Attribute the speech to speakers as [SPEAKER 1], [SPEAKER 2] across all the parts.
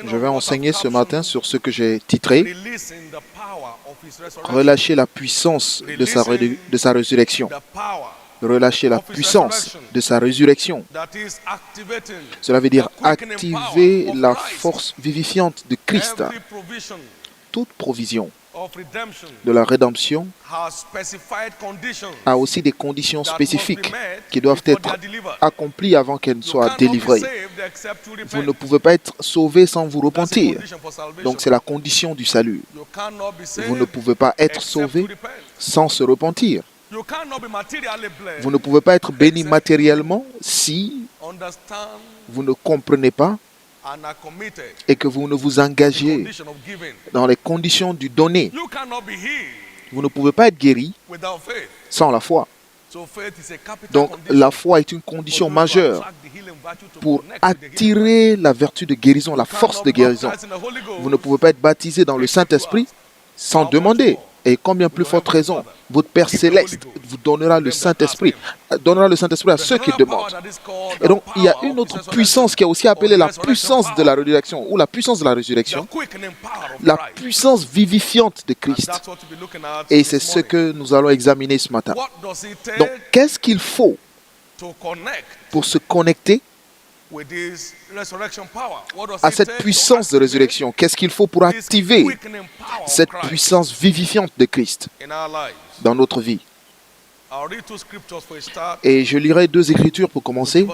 [SPEAKER 1] Je vais enseigner ce matin sur ce que j'ai titré « Relâcher la puissance de sa résurrection ». Relâcher la puissance de sa résurrection. Cela veut dire activer la force vivifiante de Christ. Toute provision de la rédemption a aussi des conditions spécifiques qui doivent être accomplies avant qu'elle soit délivrée. Vous ne pouvez pas être sauvé sans vous repentir. Donc c'est la condition du salut. Vous ne pouvez pas être sauvé sans se repentir. Vous ne pouvez pas être béni matériellement si vous ne comprenez pas et que vous ne vous engagez dans les conditions du donner. Vous ne pouvez pas être guéri sans la foi. Donc la foi est une condition majeure pour attirer la vertu de guérison, la force de guérison. Vous ne pouvez pas être baptisé dans le Saint-Esprit sans demander. Et combien plus forte raison, votre Père Céleste vous donnera le Saint-Esprit à ceux qui demandent. Et donc, il y a une autre puissance qui est aussi appelée la puissance de la résurrection, ou la puissance de la résurrection, la puissance vivifiante de Christ. Et c'est ce que nous allons examiner ce matin. Donc, qu'est-ce qu'il faut pour se connecter à cette puissance de résurrection? Qu'est-ce qu'il faut pour activer cette puissance vivifiante de Christ dans notre vie? Et je lirai 2 écritures pour commencer,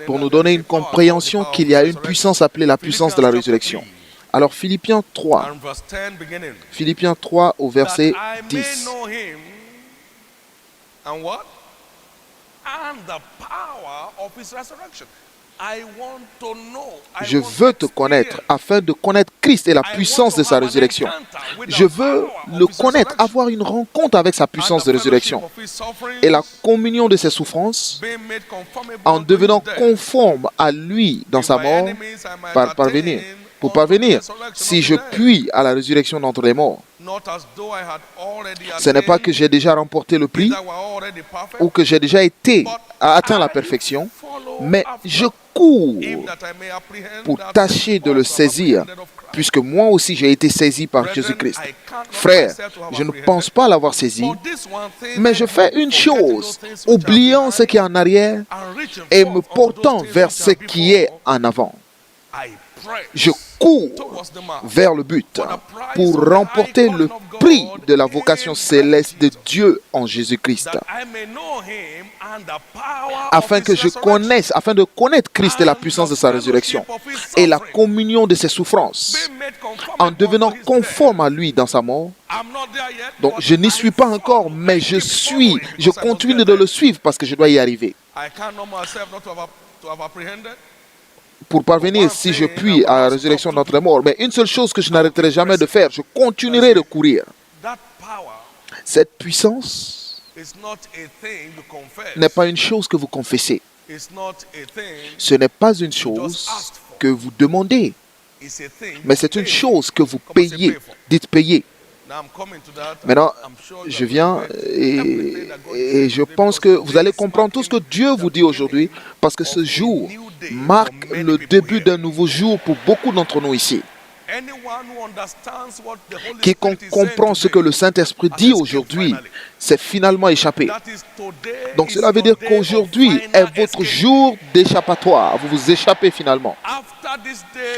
[SPEAKER 1] pour nous donner une compréhension qu'il y a une puissance appelée la puissance de la résurrection. Alors Philippiens 3 au verset 10. Je veux te connaître afin de connaître Christ et la puissance de sa résurrection. Je veux le connaître, avoir une rencontre avec sa puissance de résurrection et la communion de ses souffrances en devenant conforme à lui dans sa mort pour parvenir, si je puis, à la résurrection d'entre les morts. Ce n'est pas que j'ai déjà remporté le prix ou que j'ai déjà atteint la perfection, mais je cours pour tâcher de le saisir, puisque moi aussi j'ai été saisi par Jésus-Christ. Frère, je ne pense pas l'avoir saisi, mais je fais une chose, oubliant ce qui est en arrière et me portant vers ce qui est en avant. Je cours vers le but pour remporter le prix de la vocation céleste de Dieu en Jésus-Christ, afin de connaître Christ et la puissance de sa résurrection et la communion de ses souffrances, en devenant conforme à lui dans sa mort. Donc je n'y suis pas encore, mais je continue de le suivre parce que je dois y arriver. Pour parvenir, si je puis, à la résurrection d'entre morts. Mais une seule chose que je n'arrêterai jamais de faire, je continuerai de courir. Cette puissance n'est pas une chose que vous confessez. Ce n'est pas une chose que vous demandez, mais c'est une chose que vous payez. Dites payer. Maintenant, je viens et je pense que vous allez comprendre tout ce que Dieu vous dit aujourd'hui, parce que ce jour marque le début d'un nouveau jour pour beaucoup d'entre nous ici. Quiconque comprend ce que le Saint-Esprit dit aujourd'hui, c'est finalement échappé. Donc cela veut dire qu'aujourd'hui est votre jour d'échappatoire. Vous vous échappez finalement.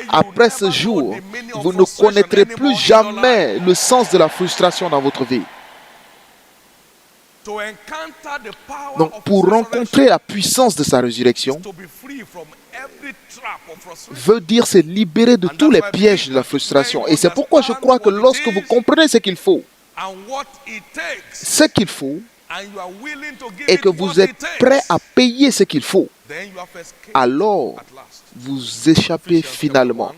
[SPEAKER 1] Après ce jour, vous ne connaîtrez plus jamais le sens de la frustration dans votre vie. Donc pour rencontrer la puissance de sa résurrection, veut dire se libérer de tous les pièges de la frustration. Et c'est pourquoi je crois que lorsque vous comprenez ce qu'il faut, et que vous êtes prêt à payer ce qu'il faut, alors vous échappez finalement.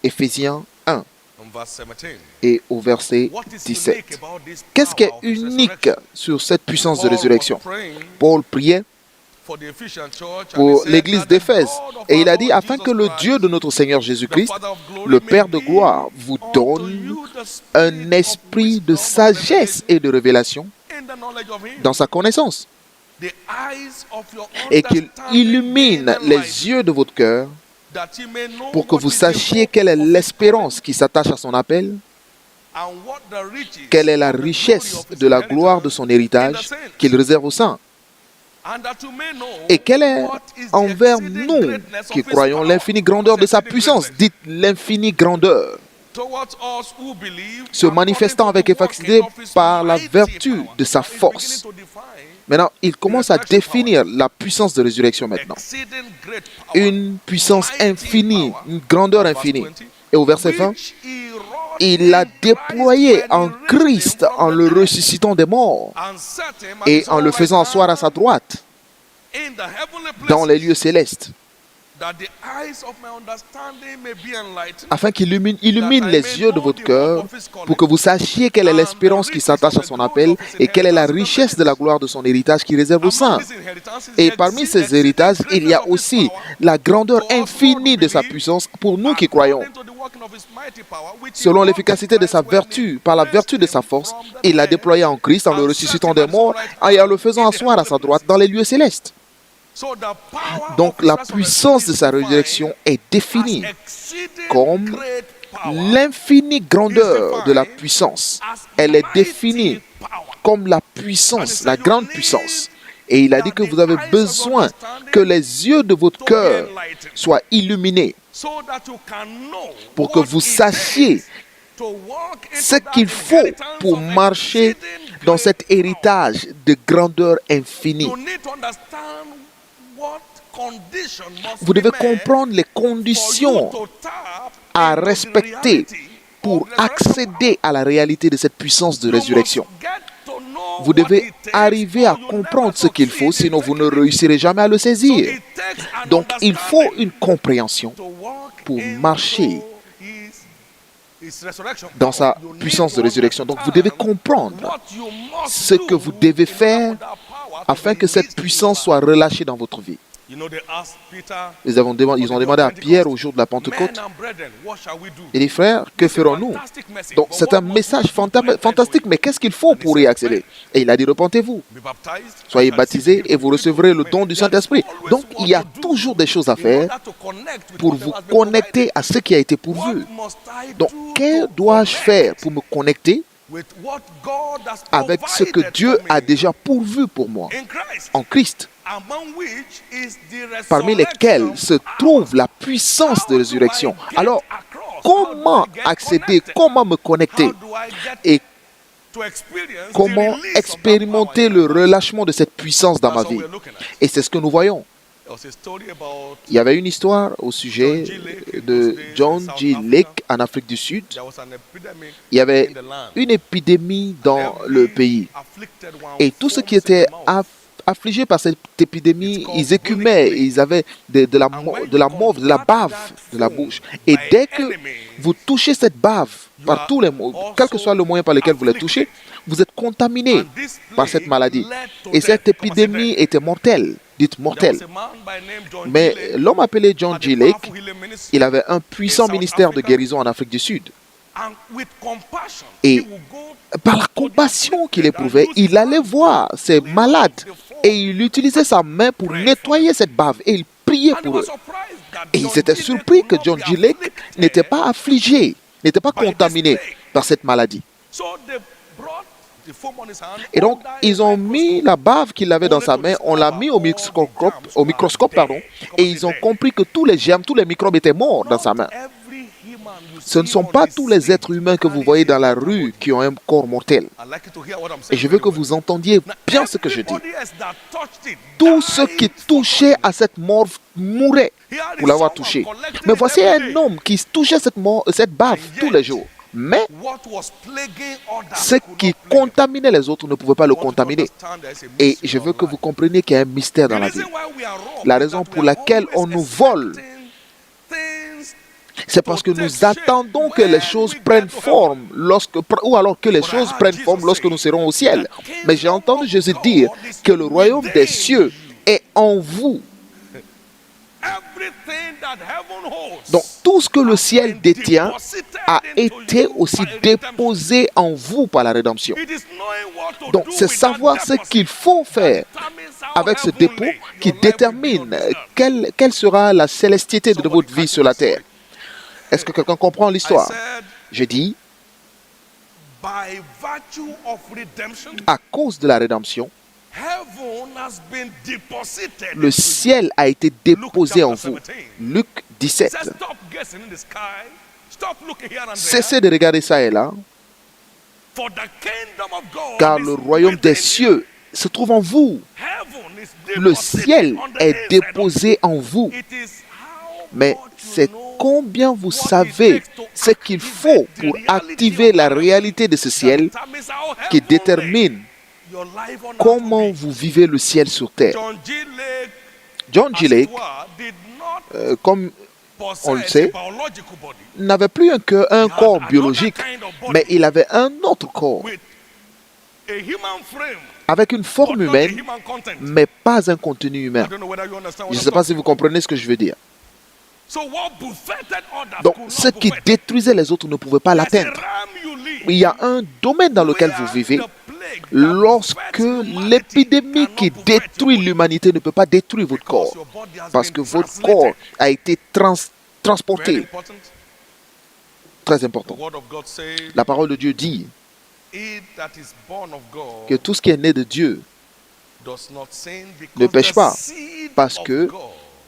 [SPEAKER 1] Éphésiens 1 et au verset 17. Qu'est-ce qui est unique sur cette puissance de résurrection? Paul priait pour l'église d'Éphèse. Et il a dit, afin que le Dieu de notre Seigneur Jésus-Christ, le Père de gloire, vous donne un esprit de sagesse et de révélation dans sa connaissance, et qu'il illumine les yeux de votre cœur, pour que vous sachiez quelle est l'espérance qui s'attache à son appel, quelle est la richesse de la gloire de son héritage qu'il réserve aux saints, et quelle est envers nous qui croyons l'infinie grandeur de sa puissance. Dites l'infinie grandeur, se manifestant avec efficacité par la vertu de sa force. Maintenant, il commence à définir la puissance de résurrection maintenant. Une puissance infinie, une grandeur infinie. Et au verset 20, il l'a déployé en Christ en le ressuscitant des morts et en le faisant asseoir à sa droite dans les lieux célestes, afin qu'il illumine les yeux de votre cœur pour que vous sachiez quelle est l'espérance qui s'attache à son appel et quelle est la richesse de la gloire de son héritage qui réserve aux saints. Et parmi ces héritages, il y a aussi la grandeur infinie de sa puissance pour nous qui croyons. Selon l'efficacité de sa vertu, par la vertu de sa force, il l'a déployé en Christ en le ressuscitant des morts et en le faisant asseoir à sa droite dans les lieux célestes. Donc la puissance de sa résurrection est définie comme l'infinie grandeur de la puissance. Elle est définie comme la puissance, la grande puissance. Et il a dit que vous avez besoin que les yeux de votre cœur soient illuminés pour que vous sachiez ce qu'il faut pour marcher dans cet héritage de grandeur infinie. Vous devez comprendre les conditions à respecter pour accéder à la réalité de cette puissance de résurrection. Vous devez arriver à comprendre ce qu'il faut, sinon vous ne réussirez jamais à le saisir. Donc, il faut une compréhension pour marcher dans sa puissance de résurrection. Donc, vous devez comprendre ce que vous devez faire afin que cette puissance soit relâchée dans votre vie. Ils ont demandé à Pierre au jour de la Pentecôte, et les frères, que ferons-nous? Donc c'est un message fantastique, mais qu'est-ce qu'il faut pour y accéder? Et il a dit, repentez-vous, soyez baptisés et vous recevrez le don du Saint-Esprit. Donc il y a toujours des choses à faire pour vous connecter à ce qui a été pourvu. Donc que dois-je faire pour me connecter avec ce que Dieu a déjà pourvu pour moi en Christ, parmi lesquels se trouve la puissance de résurrection? Alors, comment accéder, comment me connecter et comment expérimenter le relâchement de cette puissance dans ma vie? Et c'est ce que nous voyons. Il y avait une histoire au sujet de John G. Lake en Afrique du Sud. Il y avait une épidémie dans le pays. Et tous ceux qui étaient affligés par cette épidémie, ils écumaient, ils avaient de la mauve, de la bave de la bouche. Et dès que vous touchez cette bave, par tous les mots, quel que soit le moyen par lequel vous la touchez, vous êtes contaminé par cette maladie. Et cette épidémie était mortelle. Dites mortel. Mais l'homme appelé John G. Lake, il avait un puissant ministère de guérison en Afrique du Sud. Et par la compassion qu'il éprouvait, il allait voir ces malades et il utilisait sa main pour nettoyer cette bave et il priait pour eux. Et ils étaient surpris que John G. Lake n'était pas affligé, n'était pas contaminé par cette maladie. Et donc, ils ont mis la bave qu'il avait dans sa main, on l'a mis au microscope, et ils ont compris que tous les germes, tous les microbes étaient morts dans sa main. Ce ne sont pas tous les êtres humains que vous voyez dans la rue qui ont un corps mortel. Et je veux que vous entendiez bien ce que je dis. Tous ceux qui touchaient à cette mort mouraient pour l'avoir touché. Mais voici un homme qui touchait cette bave tous les jours. Mais ce qui contaminait les autres ne pouvait pas le contaminer. Et je veux que vous compreniez qu'il y a un mystère dans la vie. La raison pour laquelle on nous vole, c'est parce que nous attendons que les choses prennent forme, ou alors que les choses prennent forme lorsque nous serons au ciel. Mais j'ai entendu Jésus dire que le royaume des cieux est en vous. Donc tout ce que le ciel détient a été aussi déposé en vous par la rédemption. Donc c'est savoir ce qu'il faut faire avec ce dépôt qui détermine quelle sera la célestiété de votre vie sur la terre. Est-ce que quelqu'un comprend l'histoire? Je dis, à cause de la rédemption, le ciel a été déposé en vous. Luc 17. Cessez de regarder ça et là, car le royaume des cieux se trouve en vous. Le ciel est déposé en vous. Mais c'est combien vous savez ce qu'il faut pour activer la réalité de ce ciel qui détermine comment vous vivez le ciel sur terre. John G. Lake, comme on le sait, n'avait plus un corps biologique, mais il avait un autre corps, avec une forme humaine, mais pas un contenu humain. Je ne sais pas si vous comprenez ce que je veux dire. Donc, ce qui détruisait les autres ne pouvait pas l'atteindre. Il y a un domaine dans lequel vous vivez. Lorsque l'épidémie qui détruit l'humanité ne peut pas détruire votre corps, parce que votre corps a été transporté. Très important. La parole de Dieu dit que tout ce qui est né de Dieu ne pêche pas, parce que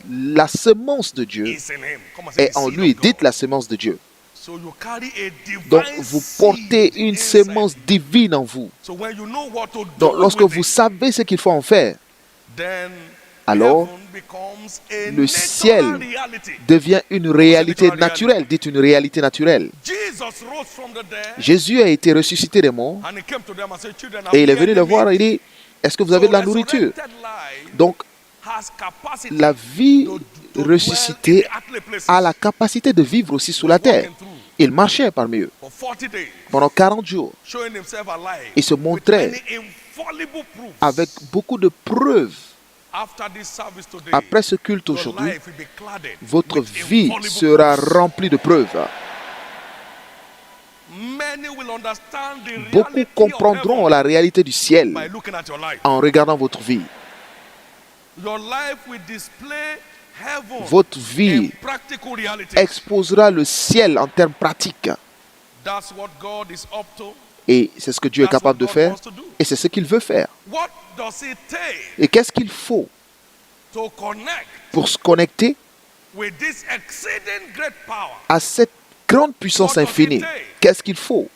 [SPEAKER 1] la semence de Dieu est en lui. Dites la semence de Dieu. Donc, vous portez une semence divine en vous. Donc, lorsque vous savez ce qu'il faut en faire, alors le ciel devient une réalité naturelle. Dites une réalité naturelle. Jésus a été ressuscité des morts et il est venu les voir et il dit, est-ce que vous avez de la nourriture? Donc, la vie ressuscitée a la capacité de vivre aussi sous la terre. Il marchait parmi eux pendant 40 jours. Il se montrait avec beaucoup de preuves. Après ce culte aujourd'hui, votre vie sera remplie de preuves. Beaucoup comprendront la réalité du ciel en regardant votre vie. Votre vie exposera le ciel en termes pratiques. Et c'est ce que Dieu est capable de faire. Et c'est ce qu'il veut faire. Et qu'est-ce qu'il faut pour se connecter à cette grande puissance infinie? Qu'est-ce qu'il faut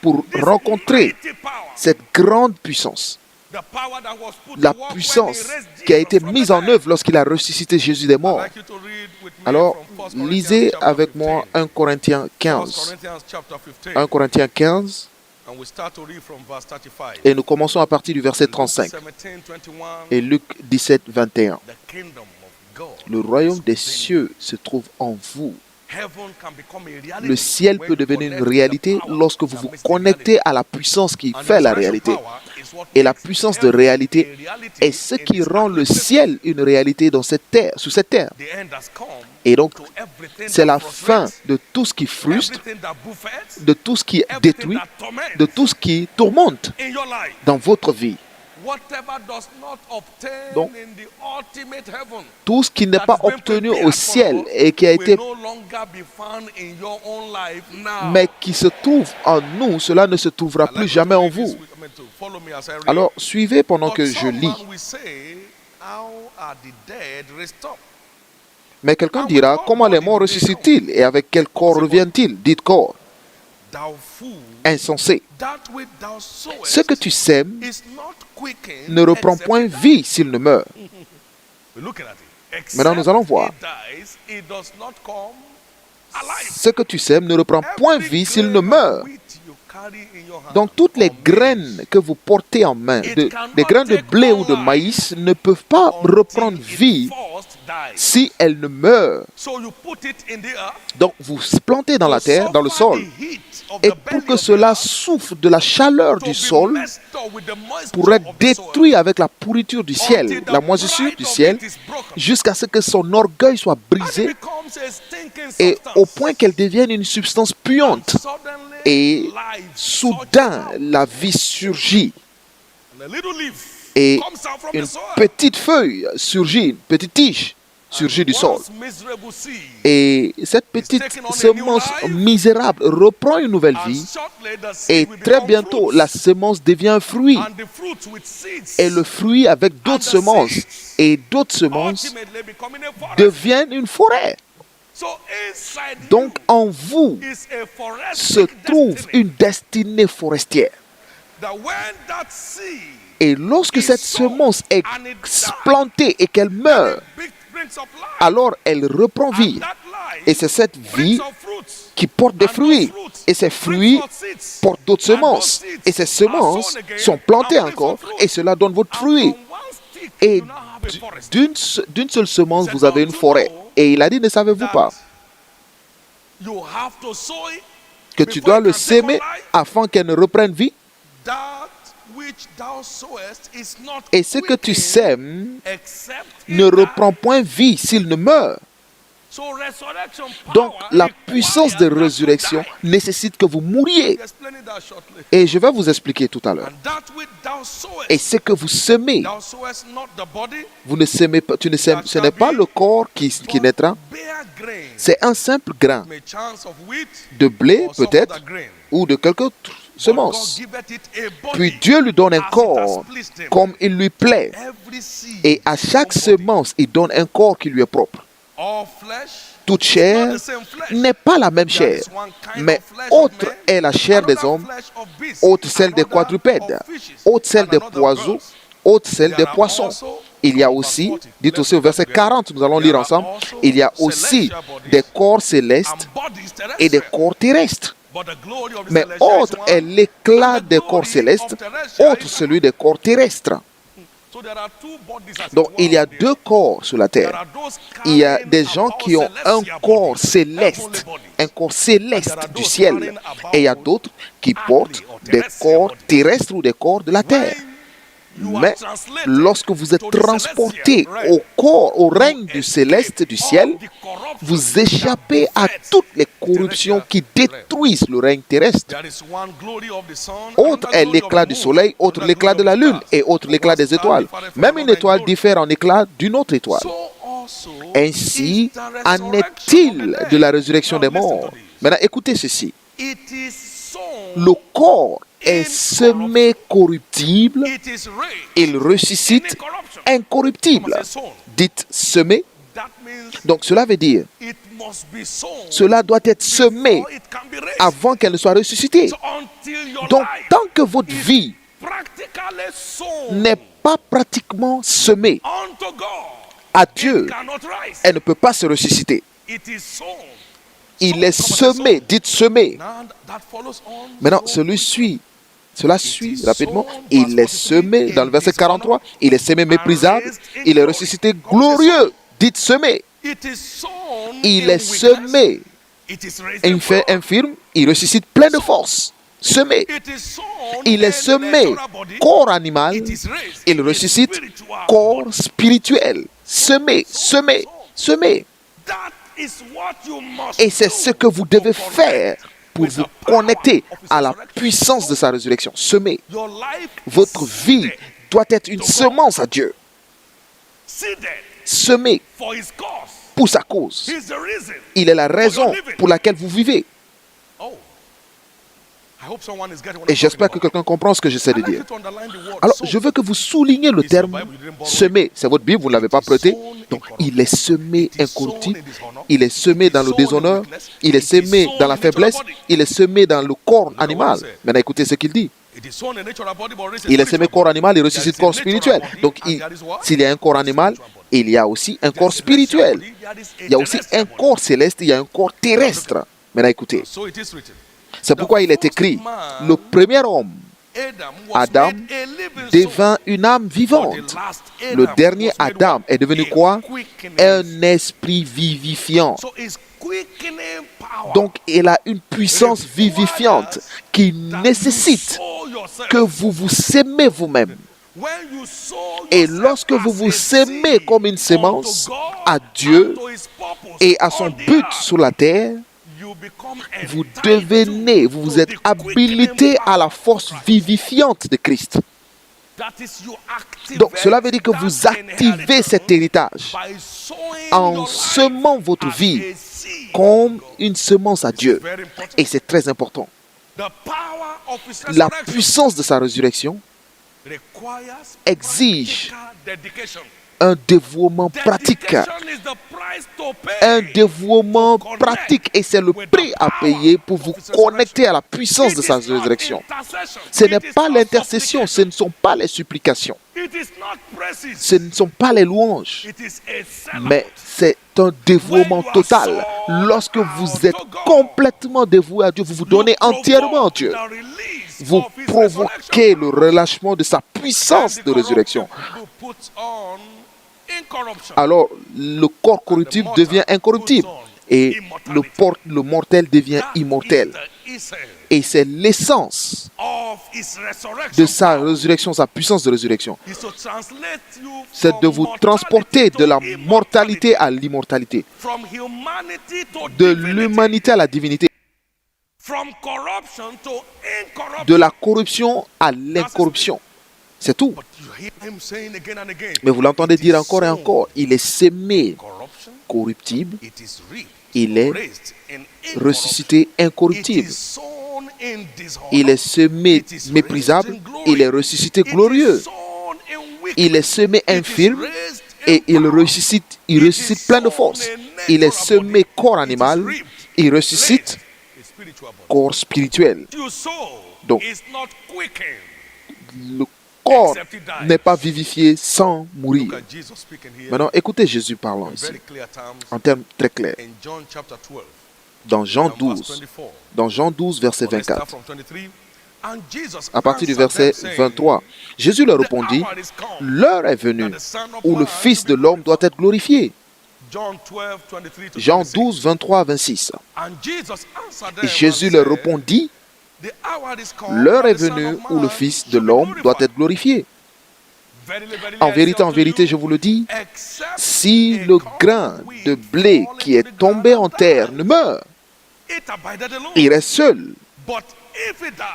[SPEAKER 1] pour rencontrer cette grande puissance? La puissance qui a été mise en œuvre lorsqu'il a ressuscité Jésus des morts. Alors, lisez avec moi 1 Corinthiens 15. 1 Corinthiens 15. Et nous commençons à partir du verset 35. Et Luc 17, 21. Le royaume des cieux se trouve en vous. Le ciel peut devenir une réalité lorsque vous vous connectez à la puissance qui fait la réalité. Et la puissance de réalité est ce qui rend le ciel une réalité dans cette terre, sous cette terre. Et donc, c'est la fin de tout ce qui frustre, de tout ce qui détruit, de tout ce qui tourmente dans votre vie. Donc, tout ce qui n'est pas obtenu au ciel et qui a été, mais qui se trouve en nous, cela ne se trouvera plus jamais en vous. Alors, suivez pendant que je lis. Mais quelqu'un dira, comment les morts ressuscitent-ils et avec quel corps reviennent-ils? Dites corps. Insensé. Ce que tu sèmes ne reprend point vie s'il ne meurt. Maintenant, nous allons voir. Ce que tu sèmes ne reprend point vie s'il ne meurt. Donc toutes les graines que vous portez en main, des graines de blé ou de maïs, ne peuvent pas reprendre vie si elles ne meurent. Donc vous plantez dans la terre, dans le sol, et pour que cela souffre de la chaleur du sol, pour être détruit avec la pourriture du ciel, la moisissure du ciel, jusqu'à ce que son orgueil soit brisé, et au point qu'elle devienne une substance puante. Et soudain, la vie surgit. Et une petite feuille surgit, une petite tige surgit du sol. Et cette petite semence misérable reprend une nouvelle vie. Et très bientôt, la semence devient un fruit. Et le fruit avec d'autres semences. Et d'autres semences deviennent une forêt. Donc en vous se trouve une destinée forestière. Et lorsque cette semence est plantée et qu'elle meurt, alors elle reprend vie. Et c'est cette vie qui porte des fruits. Et ces fruits portent d'autres semences. Et ces semences sont plantées encore. Et cela donne votre fruit. Et d'une seule semence, vous avez une forêt. Et il a dit, ne savez-vous pas que tu dois le s'aimer afin qu'elle ne reprenne vie? Et ce que tu sèmes ne reprend point vie s'il ne meurt. Donc la puissance de résurrection nécessite que vous mouriez. Et je vais vous expliquer tout à l'heure. Et ce que vous semez, vous ne semez pas, ce n'est pas le corps qui naîtra. C'est un simple grain de blé peut-être ou de quelque autre semence. Puis Dieu lui donne un corps comme il lui plaît. Et à chaque semence, il donne un corps qui lui est propre. Toute chair n'est pas la même chair, mais autre est la chair des hommes, autre celle des quadrupèdes, autre celle des oiseaux, autre celle des poissons. Il y a aussi, dites aussi au verset 40, nous allons lire ensemble, il y a aussi des corps célestes et des corps terrestres. Mais autre est l'éclat des corps célestes, autre celui des corps terrestres. Donc il y a deux corps sur la terre. Il y a des gens qui ont un corps céleste du ciel. Et il y a d'autres qui portent des corps terrestres ou des corps de la terre. Mais lorsque vous êtes transporté au règne du céleste du ciel, vous échappez à toutes les corruptions qui détruisent le règne terrestre. Autre est l'éclat du soleil, autre l'éclat de la lune et autre l'éclat des étoiles. Même une étoile diffère en éclat d'une autre étoile. Ainsi en est-il de la résurrection des morts. Maintenant, écoutez ceci. Le corps est semé corruptible, il ressuscite incorruptible. Dites semé. Donc cela veut dire, cela doit être semé avant qu'elle ne soit ressuscitée. Donc tant que votre vie n'est pas pratiquement semée à Dieu, elle ne peut pas se ressusciter. Il est semé, dites semé. Maintenant, cela suit rapidement. Il est semé, dans le verset 43, il est semé méprisable, il est ressuscité glorieux, dites semé. Il est semé infirme, il ressuscite plein de force, semé. Il est semé corps animal, il ressuscite corps spirituel, semé. Et c'est ce que vous devez faire pour vous connecter à la puissance de sa résurrection. Semer. Votre vie doit être une semence à Dieu. Semer pour sa cause. Il est la raison pour laquelle vous vivez. Et j'espère que quelqu'un comprend ce que j'essaie de dire. Alors, je veux que vous souligniez le terme semer. C'est votre Bible, vous ne l'avez pas prêté. Donc, il est semé incorruptible. Il est semé dans le déshonneur. Il est semé dans la faiblesse. Il est semé dans le corps animal. Maintenant, écoutez ce qu'il dit. Il est semé corps animal, il ressuscite corps spirituel. Donc, s'il y a un corps animal, il y a aussi un corps spirituel. Il y a aussi un corps céleste, il y a un corps terrestre. Maintenant, écoutez. C'est pourquoi il est écrit, le premier homme, Adam, devint une âme vivante. Le dernier Adam est devenu quoi? Un esprit vivifiant. Donc, il a une puissance vivifiante qui nécessite que vous vous aimez vous-même. Et lorsque vous vous aimez comme une sémence à Dieu et à son but sur la terre, vous devenez, vous vous êtes habilité à la force vivifiante de Christ. Donc, cela veut dire que vous activez cet héritage en semant votre vie comme une semence à Dieu. Et c'est très important. La puissance de sa résurrection exige un dévouement pratique. Un dévouement pratique. Et c'est le prix à payer pour vous connecter à la puissance de sa résurrection. Ce n'est pas l'intercession, ce ne sont pas les supplications. Ce ne sont pas les louanges. Mais c'est un dévouement total. Lorsque vous êtes complètement dévoué à Dieu, vous vous donnez entièrement à Dieu. Vous provoquez le relâchement de sa puissance de résurrection. Alors, le corps corruptible devient incorruptible et le mortel devient immortel. Et c'est l'essence de sa résurrection, sa puissance de résurrection. C'est de vous transporter de la mortalité à l'immortalité, de l'humanité à la divinité, de la corruption à l'incorruption. C'est tout. Mais vous l'entendez dire encore et encore, il est sémé corruptible, il est ressuscité incorruptible. Il est semé méprisable, il est ressuscité glorieux. Il est semé infirme et il ressuscite plein de force. Il est semé corps animal, il ressuscite corps spirituel. Donc, le corps n'est pas vivifié sans mourir. Maintenant, écoutez Jésus parlant ici, en termes très clairs. Dans Jean 12, verset 24. À partir du verset 23, Jésus leur répondit, « L'heure est venue où le Fils de l'homme doit être glorifié. » Jean 12, 23 à 26. Et Jésus leur répondit, « L'heure est venue où le Fils de l'homme doit être glorifié. En vérité, je vous le dis, si le grain de blé qui est tombé en terre ne meurt, il reste seul.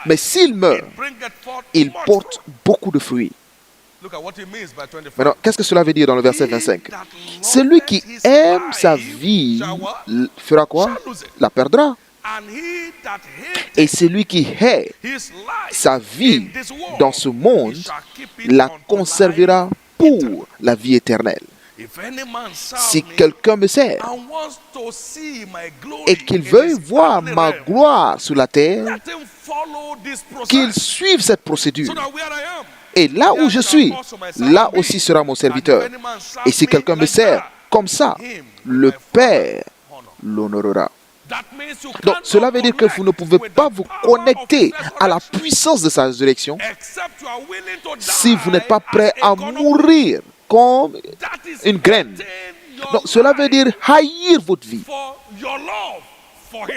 [SPEAKER 1] Mais s'il meurt, il porte beaucoup de fruits. » Maintenant, qu'est-ce que cela veut dire dans le verset 25? Celui qui aime sa vie fera quoi? La perdra. Et celui qui hait sa vie dans ce monde la conservera pour la vie éternelle. Si quelqu'un me sert et qu'il veuille voir ma gloire sur la terre, qu'il suive cette procédure. Et là où je suis, là aussi sera mon serviteur. Et si quelqu'un me sert comme ça, le Père l'honorera. Donc, cela veut dire que vous ne pouvez pas vous connecter à la puissance de sa résurrection si vous n'êtes pas prêt à mourir comme une graine. Donc, cela veut dire haïr votre vie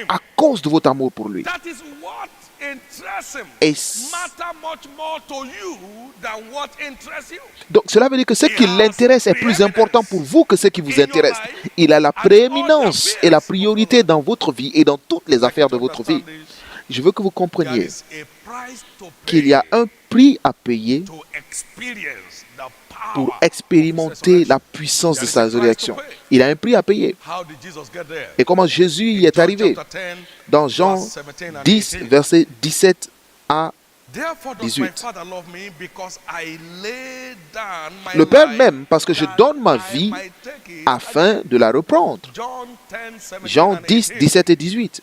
[SPEAKER 1] à cause de votre amour pour lui. Et donc, cela veut dire que ce qui l'intéresse est plus important pour vous que ce qui vous intéresse. Il a la prééminence et la priorité dans votre vie et dans toutes les affaires de votre vie. Je veux que vous compreniez qu'il y a un prix à payer pour expérimenter la puissance de sa résurrection. Il a un prix à payer. Et comment Jésus y est arrivé? Dans Jean 10, versets 17 à 18. Le Père m'aime parce que je donne ma vie afin de la reprendre. Jean 10, 17 et 18.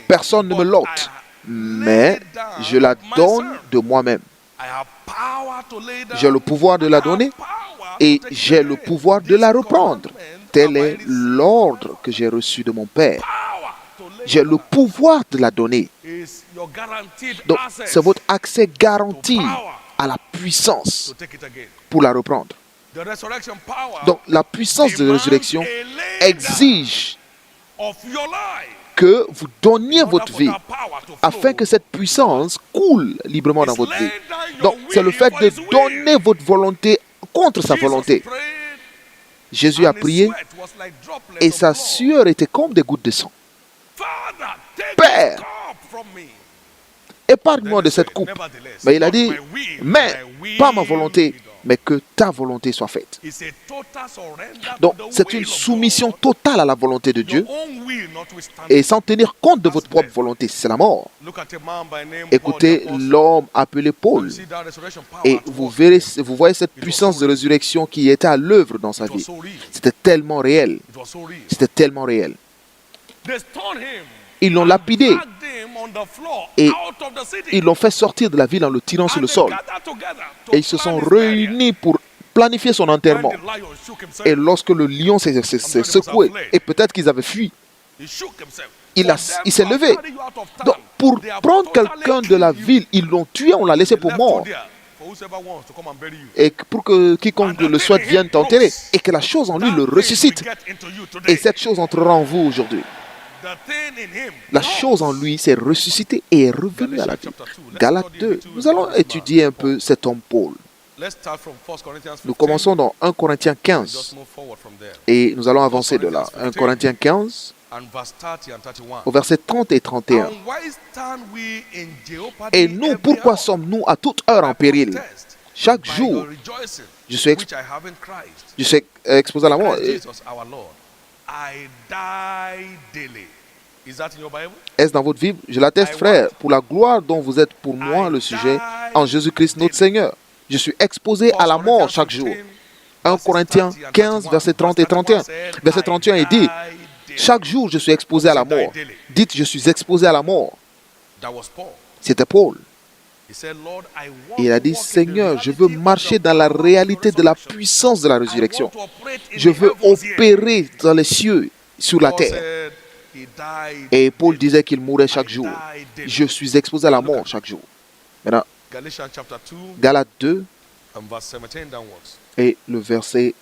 [SPEAKER 1] Personne ne me l'ôte, mais je la donne de moi-même. J'ai le pouvoir de la donner et j'ai le pouvoir de la reprendre. Tel est l'ordre que j'ai reçu de mon Père. J'ai le pouvoir de la donner. Donc, c'est votre accès garanti à la puissance pour la reprendre. Donc, la puissance de la résurrection exige que vous donniez votre vie afin que cette puissance coule librement dans votre vie. Donc, c'est le fait de donner votre volonté contre sa volonté. Jésus a prié et sa sueur était comme des gouttes de sang. Père, épargne-moi de cette coupe. Mais il a dit, mais pas ma volonté, mais que ta volonté soit faite. Donc, c'est une soumission totale à la volonté de Dieu et sans tenir compte de votre propre volonté, c'est la mort. Écoutez l'homme appelé Paul et vous voyez cette puissance de résurrection qui était à l'œuvre dans sa vie. C'était tellement réel. C'était tellement réel. Ils l'ont lapidé et ils l'ont fait sortir de la ville en le tirant sur le sol. Et ils se sont réunis pour planifier son enterrement. Et lorsque le lion s'est secoué, et peut-être qu'ils avaient fui, il s'est levé. Donc, pour prendre quelqu'un de la ville, ils l'ont tué, on l'a laissé pour mort. Et pour que quiconque le souhaite vienne t'enterrer. Et que la chose en lui le ressuscite. Et cette chose entrera en vous aujourd'hui. La chose en lui s'est ressuscitée et est revenue à la vie. Galates 2. Nous allons étudier un peu cet homme Paul. Nous commençons dans 1 Corinthiens 15 et nous allons avancer de là. 1 Corinthiens 15 au verset 30 et 31. Et nous, pourquoi sommes-nous à toute heure en péril? Chaque jour, je suis exposé à la mort. Est-ce dans votre Bible? Je l'atteste, frère, pour la gloire dont vous êtes pour moi le sujet, en Jésus-Christ notre Seigneur. Je suis exposé à la mort chaque jour. 1 Corinthiens 15, verset 30 et 31. Verset 31, il dit, chaque jour je suis exposé à la mort. Dites, je suis exposé à la mort. C'était Paul. Il a dit, Seigneur, je veux marcher dans la réalité de la puissance de la résurrection. Je veux opérer dans les cieux, sur la terre. Et Paul disait qu'il mourait chaque jour. Je suis exposé à la mort chaque jour. Maintenant, Galates 2 et le verset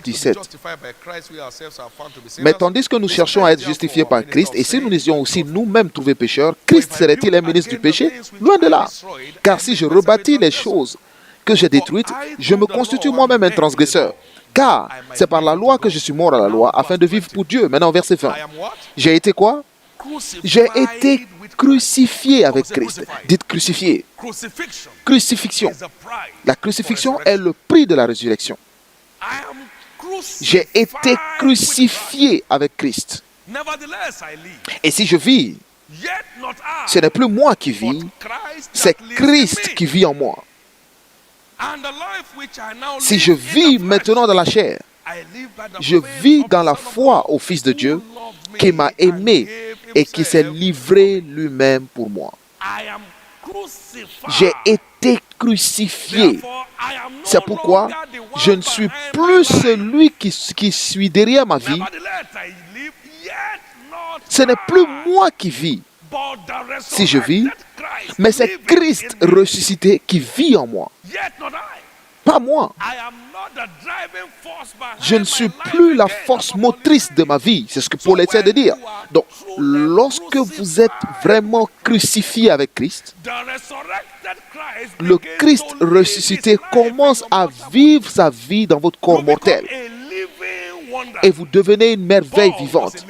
[SPEAKER 1] 17. Mais tandis que nous cherchons à être justifiés par Christ, et si nous étions aussi nous-mêmes trouvés pécheurs, Christ serait-il un ministre du péché? Loin de là. Car si je rebâtis les choses que j'ai détruites, je me constitue moi-même un transgresseur. Car c'est par la loi que je suis mort à la loi, afin de vivre pour Dieu. Maintenant, verset 20. J'ai été quoi? J'ai été crucifié avec Christ. Dites crucifié. Crucifixion. La crucifixion est le prix de la résurrection. J'ai été crucifié avec Christ. Et si je vis, ce n'est plus moi qui vis, c'est Christ qui vit en moi. Si je vis maintenant dans la chair, je vis dans la foi au Fils de Dieu qui m'a aimé et qui s'est livré lui-même pour moi. J'ai été crucifié. C'est pourquoi je ne suis plus celui qui suis derrière ma vie. Ce n'est plus moi qui vis. Si je vis, mais c'est Christ ressuscité qui vit en moi. Pas moi. Je ne suis plus la force motrice de ma vie. C'est ce que Paul essaie de dire. Donc, lorsque vous êtes vraiment crucifié avec Christ, le Christ ressuscité commence à vivre sa vie dans votre corps mortel. Et vous devenez une merveille vivante.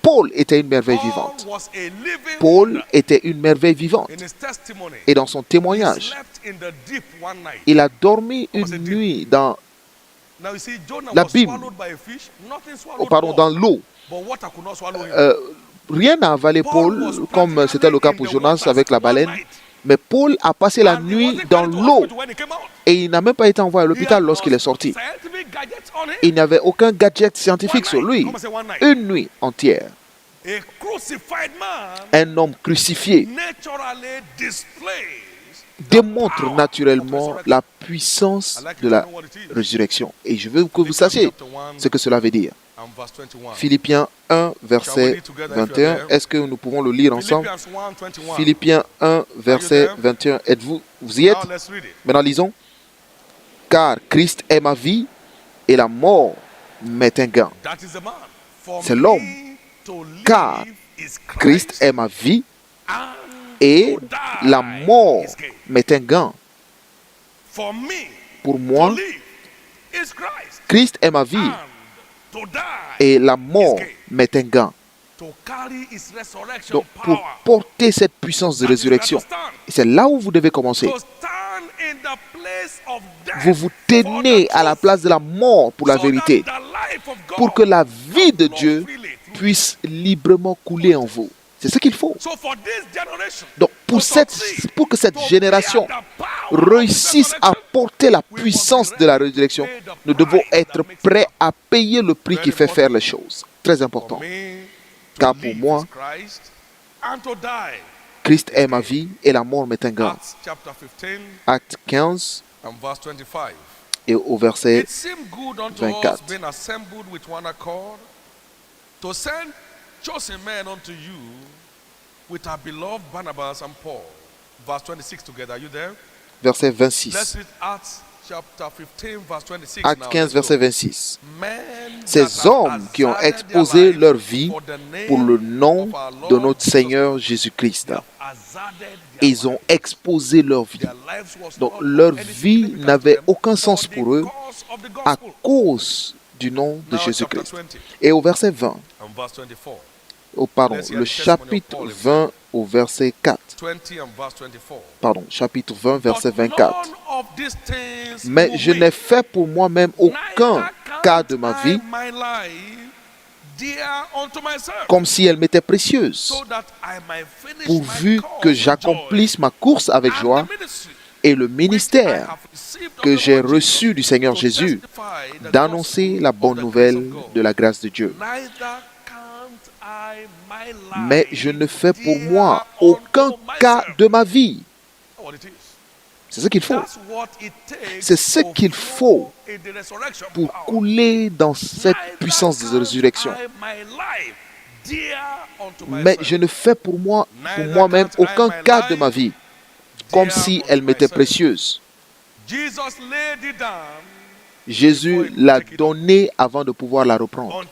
[SPEAKER 1] Paul était une merveille vivante. Paul était une merveille vivante. Et dans son témoignage, il a dormi une nuit dans l'abîme, dans l'eau. Rien n'a avalé Paul, comme c'était le cas pour Jonas avec la baleine. Mais Paul a passé la nuit dans l'eau et il n'a même pas été envoyé à l'hôpital lorsqu'il est sorti. Il n'y avait aucun gadget scientifique sur lui. Une nuit entière. Un homme crucifié démontre naturellement la puissance de la résurrection. Et je veux que vous sachiez ce que cela veut dire. Philippiens 1, verset 21. Est-ce que nous pouvons le lire ensemble? Philippiens 1, verset 21. Vous y êtes? Maintenant, lisons. Car Christ est ma vie et la mort m'est un gain. C'est l'homme. Car Christ est ma vie et la mort m'est un gain. Pour moi, Christ est ma vie et la mort m'est un gain. Donc, pour porter cette puissance de résurrection, c'est là où vous devez commencer. Vous vous tenez à la place de la mort pour la vérité, pour que la vie de Dieu puisse librement couler en vous. C'est ce qu'il faut. Donc, pour que cette génération réussisse à porter la puissance de la résurrection, nous devons être prêts à payer le prix qui fait faire les choses. Très important. Car pour moi, Christ est ma vie et la mort m'est un gain. Acte 15 et au verset 24.
[SPEAKER 2] To send chosen men unto you with our beloved Barnabas and Paul. Verse 26 together. Are you there?
[SPEAKER 1] Verset 26.
[SPEAKER 2] Let's read Acts chapter 15, verse 26.
[SPEAKER 1] Acte 15, verset 26. Ces hommes qui ont exposé leur vie pour le nom de notre Seigneur Jésus-Christ. Ils ont exposé leur vie. Donc leur vie n'avait aucun sens pour eux à cause du nom de Jésus-Christ. Et au verset 20, le chapitre 20 au verset 4. Pardon, chapitre 20, verset 24. Mais je n'ai fait pour moi-même aucun cas de ma vie comme si elle m'était précieuse, pourvu que j'accomplisse ma course avec joie et le ministère que j'ai reçu du Seigneur Jésus, d'annoncer la bonne nouvelle de la grâce de Dieu. Mais je ne fais pour moi aucun cas de ma vie. C'est ce qu'il faut. C'est ce qu'il faut pour couler dans cette puissance de résurrection. Mais je ne fais pour moi-même aucun cas de ma vie, comme si elle m'était précieuse. Jésus l'a donnée avant de pouvoir la reprendre.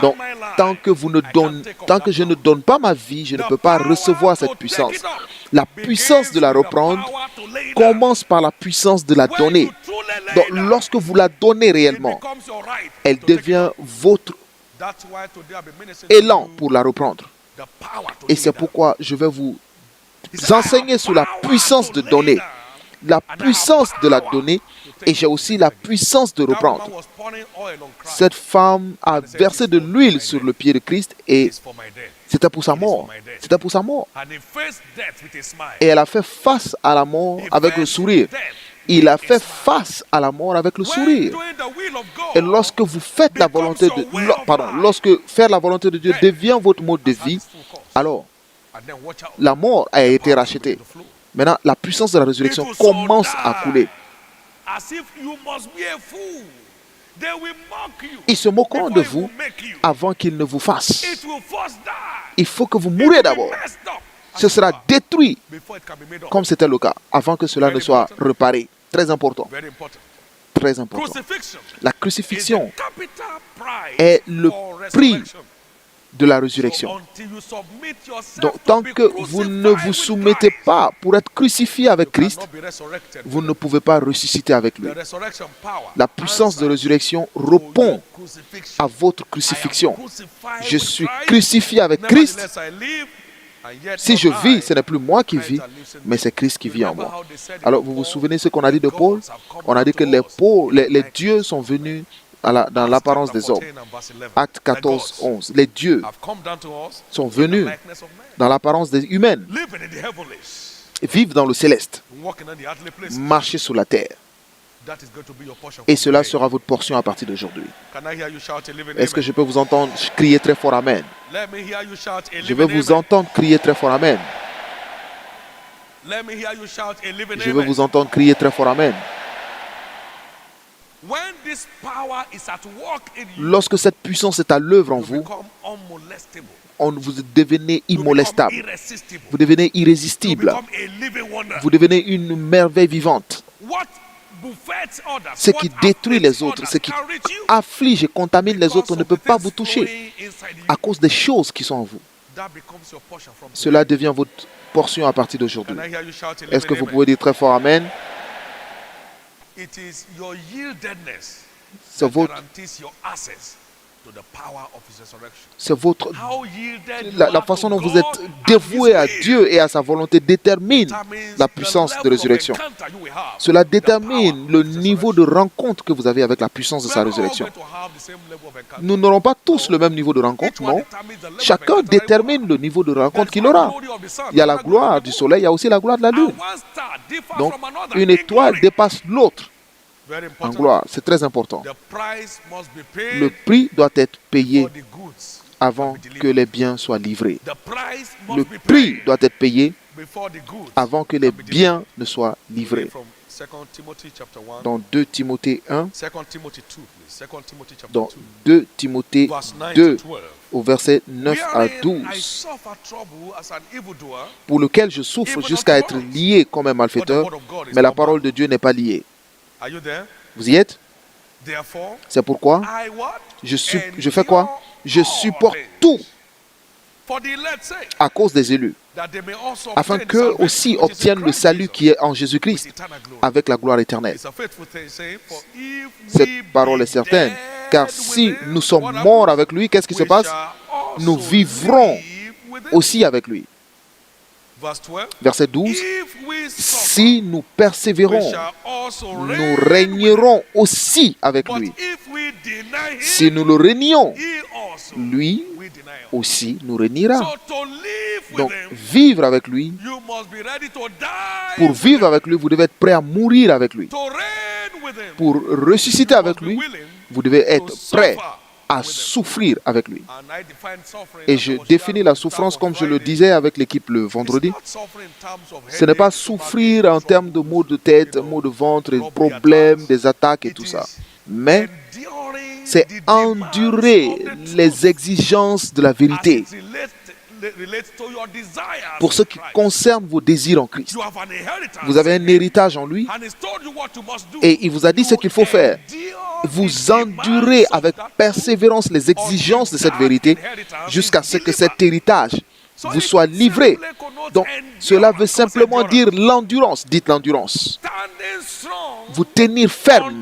[SPEAKER 1] Donc, tant que je ne donne pas ma vie, je ne peux pas recevoir cette puissance. La puissance de la reprendre commence par la puissance de la donner. Donc, lorsque vous la donnez réellement, elle devient votre élan pour la reprendre. Et c'est pourquoi je vais vous enseigner sur la puissance de donner, la puissance de la donner, et j'ai aussi la puissance de reprendre. Cette femme a versé de l'huile sur le pied de Christ et c'était pour sa mort. C'était pour sa mort. Et elle a fait face à la mort avec le sourire. Il a fait face à la mort avec le sourire. Et lorsque vous faites la volonté de lorsque faire la volonté de Dieu devient votre mode de vie, alors la mort a été rachetée. Maintenant, la puissance de la résurrection commence à couler. Ils se moqueront de vous avant qu'ils ne vous fassent. Il faut que vous mouriez d'abord. Ce sera détruit comme c'était le cas, avant que cela ne soit réparé. Très important. Très important. La crucifixion est le prix de la résurrection. Donc, tant que vous ne vous soumettez pas pour être crucifié avec Christ, vous ne pouvez pas ressusciter avec lui. La puissance de résurrection répond à votre crucifixion. Je suis crucifié avec Christ. Si je vis, ce n'est plus moi qui vis, mais c'est Christ qui vit en moi. Alors, vous vous souvenez ce qu'on a dit de Paul? On a dit que les dieux sont venus dans l'apparence des hommes. Acte 14, 11. Les dieux sont venus dans l'apparence des humaines, vivent dans le céleste, marcher sur la terre. Et cela sera votre portion à partir d'aujourd'hui. Est-ce que je peux vous entendre crier très fort Amen? Je veux vous entendre crier très fort Amen. Je veux vous entendre crier très fort Amen.
[SPEAKER 2] When this power is at work in you,
[SPEAKER 1] Lorsque cette puissance est à l'œuvre en
[SPEAKER 2] you
[SPEAKER 1] vous,
[SPEAKER 2] become unmolestable.
[SPEAKER 1] vous devenez
[SPEAKER 2] You become
[SPEAKER 1] immolestable.
[SPEAKER 2] irresistible.
[SPEAKER 1] Vous devenez
[SPEAKER 2] You
[SPEAKER 1] irrésistible.
[SPEAKER 2] become a living wonder.
[SPEAKER 1] Vous devenez une merveille vivante.
[SPEAKER 2] What buffets others,
[SPEAKER 1] Ce
[SPEAKER 2] what
[SPEAKER 1] qui détruit
[SPEAKER 2] afflicts
[SPEAKER 1] les autres,
[SPEAKER 2] others
[SPEAKER 1] ce qui
[SPEAKER 2] can reach you
[SPEAKER 1] afflige et contamine les
[SPEAKER 2] because
[SPEAKER 1] autres ne
[SPEAKER 2] of
[SPEAKER 1] peut
[SPEAKER 2] the
[SPEAKER 1] pas
[SPEAKER 2] things
[SPEAKER 1] vous toucher
[SPEAKER 2] flowing inside you.
[SPEAKER 1] à cause des choses qui sont en vous.
[SPEAKER 2] That becomes your portion from
[SPEAKER 1] Cela
[SPEAKER 2] today.
[SPEAKER 1] devient votre portion à partir d'aujourd'hui.
[SPEAKER 2] Can I hear you shouting?
[SPEAKER 1] Est-ce que vous
[SPEAKER 2] Amen?
[SPEAKER 1] pouvez dire très fort Amen?
[SPEAKER 2] It is your yieldedness
[SPEAKER 1] C'est
[SPEAKER 2] that
[SPEAKER 1] votre,
[SPEAKER 2] guarantees your access to the power of His resurrection.
[SPEAKER 1] c'est votre,
[SPEAKER 2] How yielded you
[SPEAKER 1] la
[SPEAKER 2] are
[SPEAKER 1] façon
[SPEAKER 2] to
[SPEAKER 1] dont vous
[SPEAKER 2] God
[SPEAKER 1] êtes
[SPEAKER 2] and
[SPEAKER 1] dévoué
[SPEAKER 2] His
[SPEAKER 1] à
[SPEAKER 2] will
[SPEAKER 1] Dieu et à sa volonté détermine
[SPEAKER 2] determines
[SPEAKER 1] la
[SPEAKER 2] the
[SPEAKER 1] puissance de
[SPEAKER 2] level of
[SPEAKER 1] résurrection.
[SPEAKER 2] encounter you will have
[SPEAKER 1] Cela
[SPEAKER 2] with the power
[SPEAKER 1] détermine
[SPEAKER 2] of
[SPEAKER 1] le
[SPEAKER 2] His
[SPEAKER 1] niveau de
[SPEAKER 2] resurrection.
[SPEAKER 1] rencontre que vous avez avec la puissance de
[SPEAKER 2] We
[SPEAKER 1] sa
[SPEAKER 2] are not all
[SPEAKER 1] résurrection.
[SPEAKER 2] going to have the same level of encounter.
[SPEAKER 1] Nous n'aurons pas tous le même niveau de
[SPEAKER 2] Each
[SPEAKER 1] rencontre,
[SPEAKER 2] one
[SPEAKER 1] non.
[SPEAKER 2] determines the level of
[SPEAKER 1] Chacun
[SPEAKER 2] encounter that he will
[SPEAKER 1] détermine
[SPEAKER 2] have.
[SPEAKER 1] le niveau de
[SPEAKER 2] There
[SPEAKER 1] rencontre
[SPEAKER 2] is
[SPEAKER 1] qu'il
[SPEAKER 2] one
[SPEAKER 1] aura.
[SPEAKER 2] glory of the sun,
[SPEAKER 1] Il y a la
[SPEAKER 2] another glory
[SPEAKER 1] gloire
[SPEAKER 2] of the
[SPEAKER 1] du
[SPEAKER 2] moon.
[SPEAKER 1] soleil, il y a aussi la gloire de la
[SPEAKER 2] And
[SPEAKER 1] lune.
[SPEAKER 2] one star differs
[SPEAKER 1] Donc,
[SPEAKER 2] from another
[SPEAKER 1] une
[SPEAKER 2] in
[SPEAKER 1] étoile
[SPEAKER 2] glory.
[SPEAKER 1] dépasse l'autre
[SPEAKER 2] Very
[SPEAKER 1] en
[SPEAKER 2] important.
[SPEAKER 1] gloire. C'est très important.
[SPEAKER 2] The price must be
[SPEAKER 1] Le
[SPEAKER 2] paid
[SPEAKER 1] prix doit être payé
[SPEAKER 2] for the goods
[SPEAKER 1] avant
[SPEAKER 2] to be
[SPEAKER 1] que
[SPEAKER 2] delivered.
[SPEAKER 1] les biens soient livrés.
[SPEAKER 2] The price
[SPEAKER 1] Le
[SPEAKER 2] must be
[SPEAKER 1] prix
[SPEAKER 2] paid
[SPEAKER 1] doit être payé
[SPEAKER 2] before the goods
[SPEAKER 1] avant que les
[SPEAKER 2] can be
[SPEAKER 1] biens ne soient
[SPEAKER 2] delivered.
[SPEAKER 1] livrés.
[SPEAKER 2] From 2 Timothy chapter 1.
[SPEAKER 1] Dans 2 Timothée 1,
[SPEAKER 2] 2 Timothy 2, please. 2 Timothy chapter
[SPEAKER 1] dans
[SPEAKER 2] 2.
[SPEAKER 1] 2 Timothée
[SPEAKER 2] Verse 9
[SPEAKER 1] 2,
[SPEAKER 2] to 12.
[SPEAKER 1] au verset 9 à
[SPEAKER 2] Wherein I
[SPEAKER 1] 12,
[SPEAKER 2] suffer trouble as an evildoer,
[SPEAKER 1] pour lequel je souffre jusqu'à être lié comme un
[SPEAKER 2] but the
[SPEAKER 1] malfaiteur,
[SPEAKER 2] word of God is
[SPEAKER 1] mais la
[SPEAKER 2] not
[SPEAKER 1] parole
[SPEAKER 2] bound.
[SPEAKER 1] de Dieu n'est pas liée.
[SPEAKER 2] Are you there?
[SPEAKER 1] Vous y êtes?
[SPEAKER 2] Therefore,
[SPEAKER 1] C'est pourquoi
[SPEAKER 2] I what?
[SPEAKER 1] je fais quoi? Je
[SPEAKER 2] Endure
[SPEAKER 1] supporte
[SPEAKER 2] all
[SPEAKER 1] tout
[SPEAKER 2] things for the elect's sake,
[SPEAKER 1] à cause des élus,
[SPEAKER 2] that they may also
[SPEAKER 1] afin
[SPEAKER 2] obtain
[SPEAKER 1] qu'eux
[SPEAKER 2] salvation
[SPEAKER 1] aussi
[SPEAKER 2] which is in
[SPEAKER 1] obtiennent le
[SPEAKER 2] Christ
[SPEAKER 1] salut
[SPEAKER 2] Jesus
[SPEAKER 1] qui est en
[SPEAKER 2] with
[SPEAKER 1] Jésus-Christ
[SPEAKER 2] eternal glory.
[SPEAKER 1] avec la gloire éternelle.
[SPEAKER 2] It's a faithful saying, for if
[SPEAKER 1] Cette
[SPEAKER 2] we
[SPEAKER 1] parole
[SPEAKER 2] be
[SPEAKER 1] est certaine,
[SPEAKER 2] dead
[SPEAKER 1] car
[SPEAKER 2] with
[SPEAKER 1] si
[SPEAKER 2] him,
[SPEAKER 1] nous sommes
[SPEAKER 2] what
[SPEAKER 1] morts
[SPEAKER 2] happens?
[SPEAKER 1] avec lui, qu'est-ce qui se
[SPEAKER 2] We
[SPEAKER 1] passe?
[SPEAKER 2] shall also
[SPEAKER 1] Nous vivrons
[SPEAKER 2] live with him.
[SPEAKER 1] aussi avec lui.
[SPEAKER 2] Verse 12.
[SPEAKER 1] Verset 12,
[SPEAKER 2] If we suffer,
[SPEAKER 1] si nous
[SPEAKER 2] we
[SPEAKER 1] persévérons,
[SPEAKER 2] shall also
[SPEAKER 1] nous
[SPEAKER 2] reign with him.
[SPEAKER 1] régnerons aussi avec
[SPEAKER 2] But
[SPEAKER 1] lui.
[SPEAKER 2] if we deny him,
[SPEAKER 1] Si nous le régnons,
[SPEAKER 2] he also
[SPEAKER 1] lui
[SPEAKER 2] will deny us.
[SPEAKER 1] aussi nous régnera.
[SPEAKER 2] So to live with
[SPEAKER 1] Donc,
[SPEAKER 2] him,
[SPEAKER 1] vivre avec lui,
[SPEAKER 2] you must be ready to die.
[SPEAKER 1] pour
[SPEAKER 2] with
[SPEAKER 1] vivre
[SPEAKER 2] him.
[SPEAKER 1] avec lui, vous devez être prêt à mourir avec lui.
[SPEAKER 2] To reign with him,
[SPEAKER 1] Pour ressusciter
[SPEAKER 2] you
[SPEAKER 1] avec
[SPEAKER 2] must be
[SPEAKER 1] lui,
[SPEAKER 2] willing
[SPEAKER 1] vous devez
[SPEAKER 2] to
[SPEAKER 1] être prêt
[SPEAKER 2] suffer
[SPEAKER 1] à
[SPEAKER 2] with him.
[SPEAKER 1] souffrir avec lui.
[SPEAKER 2] And I define suffering
[SPEAKER 1] Et
[SPEAKER 2] as
[SPEAKER 1] je
[SPEAKER 2] I was
[SPEAKER 1] définis
[SPEAKER 2] sharing
[SPEAKER 1] la
[SPEAKER 2] with the
[SPEAKER 1] souffrance
[SPEAKER 2] staff
[SPEAKER 1] comme
[SPEAKER 2] on
[SPEAKER 1] je le
[SPEAKER 2] Friday.
[SPEAKER 1] disais avec l'équipe le
[SPEAKER 2] It's
[SPEAKER 1] vendredi.
[SPEAKER 2] not suffering in terms of
[SPEAKER 1] Ce n'est pas
[SPEAKER 2] headache,
[SPEAKER 1] souffrir en
[SPEAKER 2] stomachache,
[SPEAKER 1] termes de maux de tête, maux de ventre, et problèmes, des attaques et tout ça. Mais
[SPEAKER 2] enduring
[SPEAKER 1] c'est
[SPEAKER 2] the demands
[SPEAKER 1] endurer
[SPEAKER 2] of the
[SPEAKER 1] les
[SPEAKER 2] truth
[SPEAKER 1] exigences de la
[SPEAKER 2] as
[SPEAKER 1] vérité
[SPEAKER 2] it relates to your desires
[SPEAKER 1] pour ce
[SPEAKER 2] in
[SPEAKER 1] qui
[SPEAKER 2] Christ.
[SPEAKER 1] concerne vos désirs en Christ.
[SPEAKER 2] You have an inheritance
[SPEAKER 1] Vous avez un héritage en lui
[SPEAKER 2] and he's told you what you must do.
[SPEAKER 1] et il vous a dit ce qu'il faut faire. Vous endurez avec persévérance les exigences de cette vérité jusqu'à ce que cet héritage vous soit livré. Donc, cela veut simplement dire l'endurance. Dites l'endurance. Vous tenir ferme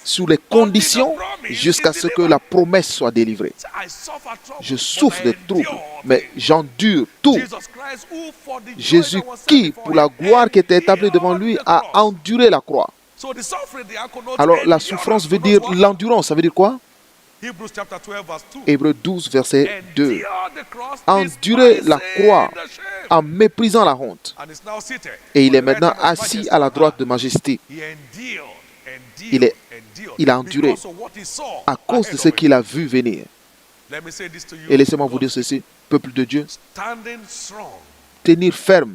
[SPEAKER 1] sous les conditions jusqu'à ce que la promesse soit délivrée. Je souffre de troubles, mais j'endure tout. Jésus qui, pour la gloire qui était établie devant lui, a enduré la croix. Alors, la souffrance veut dire l'endurance. Ça veut dire quoi? Hébreux 12, verset 2. Endurer la croix en méprisant la honte. Et il est maintenant assis à la droite de majesté. Il a enduré à cause de ce qu'il a vu venir. Et laissez-moi vous dire ceci, peuple de Dieu, tenir ferme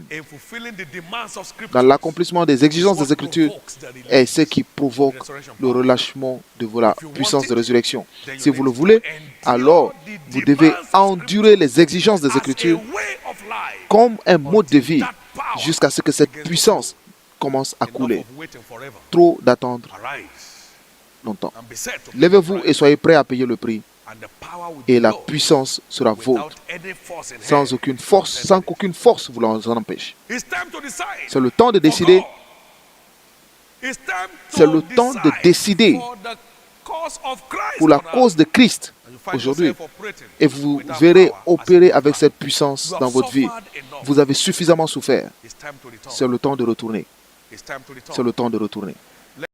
[SPEAKER 1] dans l'accomplissement des exigences des Écritures est ce qui provoque le relâchement de la puissance de résurrection. Si vous le voulez, alors vous devez endurer les exigences des Écritures comme un mode de vie jusqu'à ce que cette puissance commence à couler. Trop d'attendre longtemps. Levez-vous et soyez prêts à payer le prix. Et la puissance sera vôtre, sans qu'aucune force vous en empêche. C'est le temps de décider. C'est le temps de décider pour la cause de Christ aujourd'hui. Et vous verrez opérer avec cette puissance dans votre vie. Vous avez suffisamment souffert. C'est le temps de retourner. C'est le temps de retourner.